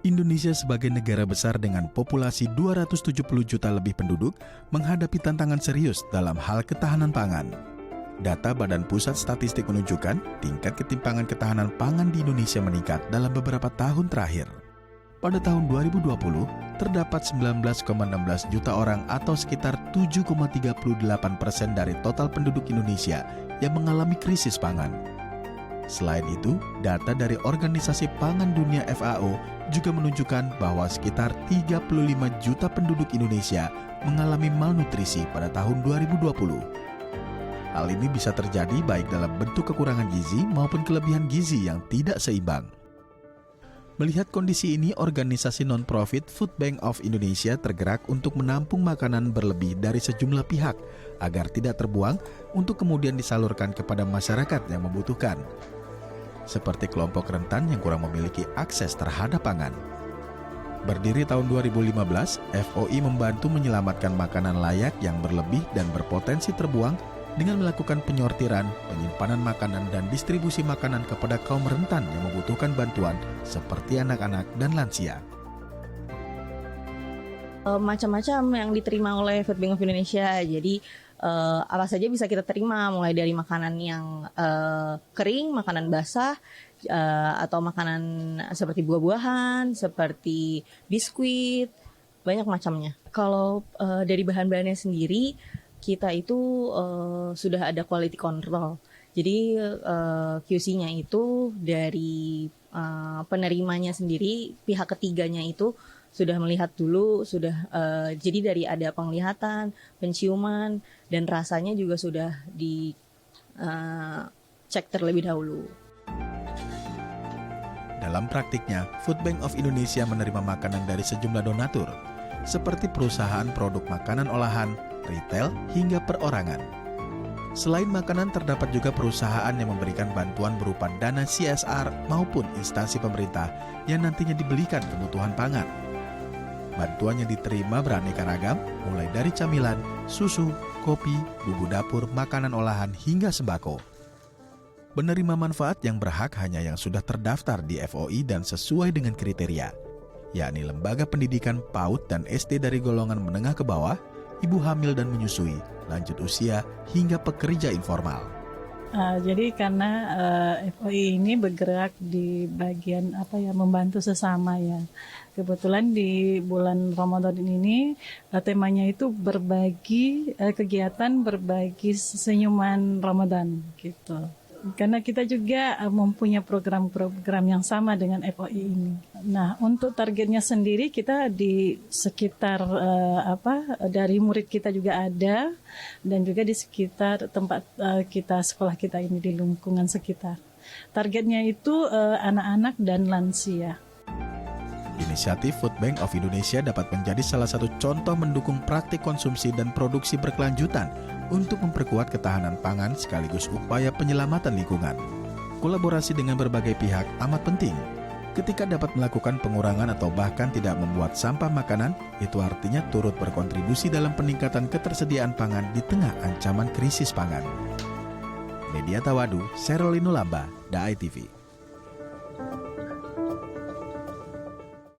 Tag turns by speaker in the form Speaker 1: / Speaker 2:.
Speaker 1: Indonesia sebagai negara besar dengan populasi 270 juta lebih penduduk menghadapi tantangan serius dalam hal ketahanan pangan. Data Badan Pusat Statistik menunjukkan tingkat ketimpangan ketahanan pangan di Indonesia meningkat dalam beberapa tahun terakhir. Pada tahun 2020, terdapat 19,16 juta orang atau sekitar 7,38% dari total penduduk Indonesia yang mengalami krisis pangan. Selain itu, data dari Organisasi Pangan Dunia FAO juga menunjukkan bahwa sekitar 35 juta penduduk Indonesia mengalami malnutrisi pada tahun 2020. Hal ini bisa terjadi baik dalam bentuk kekurangan gizi maupun kelebihan gizi yang tidak seimbang. Melihat kondisi ini, organisasi non-profit Food Bank of Indonesia tergerak untuk menampung makanan berlebih dari sejumlah pihak agar tidak terbuang untuk kemudian disalurkan kepada masyarakat yang membutuhkan. Seperti kelompok rentan yang kurang memiliki akses terhadap pangan. Berdiri tahun 2015, FOI membantu menyelamatkan makanan layak yang berlebih dan berpotensi terbuang dengan melakukan penyortiran, penyimpanan makanan, dan distribusi makanan kepada kaum rentan yang membutuhkan bantuan seperti anak-anak dan lansia.
Speaker 2: Macam-macam yang diterima oleh Food Bank of Indonesia. Jadi apa saja bisa kita terima, mulai dari makanan yang kering, makanan basah, atau makanan seperti buah-buahan, seperti biskuit, banyak macamnya. Kalau dari bahan-bahannya sendiri, kita itu sudah ada quality control. Jadi QC-nya itu dari penerimanya sendiri, pihak ketiganya itu sudah melihat dulu, jadi dari ada penglihatan, penciuman, dan rasanya juga sudah dicek terlebih dahulu.
Speaker 1: Dalam praktiknya, Food Bank of Indonesia menerima makanan dari sejumlah donatur, seperti perusahaan produk makanan olahan, retail, hingga perorangan. Selain makanan, terdapat juga perusahaan yang memberikan bantuan berupa dana CSR maupun instansi pemerintah yang nantinya dibelikan kebutuhan pangan. Bantuan yang diterima beraneka ragam, mulai dari camilan, susu, kopi, bumbu dapur, makanan olahan, hingga sembako. Penerima manfaat yang berhak hanya yang sudah terdaftar di FOI dan sesuai dengan kriteria, yakni lembaga pendidikan PAUD dan SD dari golongan menengah ke bawah, ibu hamil dan menyusui, lanjut usia, hingga pekerja informal.
Speaker 3: Jadi karena FOI ini bergerak di bagian membantu sesama ya. Kebetulan di bulan Ramadan ini temanya itu berbagi kegiatan berbagi senyuman Ramadan gitu. Karena kita juga mempunyai program-program yang sama dengan FOI ini. Nah, untuk targetnya sendiri kita di sekitar dari murid kita juga ada dan juga di sekitar tempat sekolah kita ini di lingkungan sekitar. Targetnya itu anak-anak dan lansia.
Speaker 1: Inisiatif Food Bank of Indonesia dapat menjadi salah satu contoh mendukung praktik konsumsi dan produksi berkelanjutan untuk memperkuat ketahanan pangan sekaligus upaya penyelamatan lingkungan. Kolaborasi dengan berbagai pihak amat penting. Ketika dapat melakukan pengurangan atau bahkan tidak membuat sampah makanan, itu artinya turut berkontribusi dalam peningkatan ketersediaan pangan di tengah ancaman krisis pangan. Media Tawadu, Serolino Lamba, DAI TV.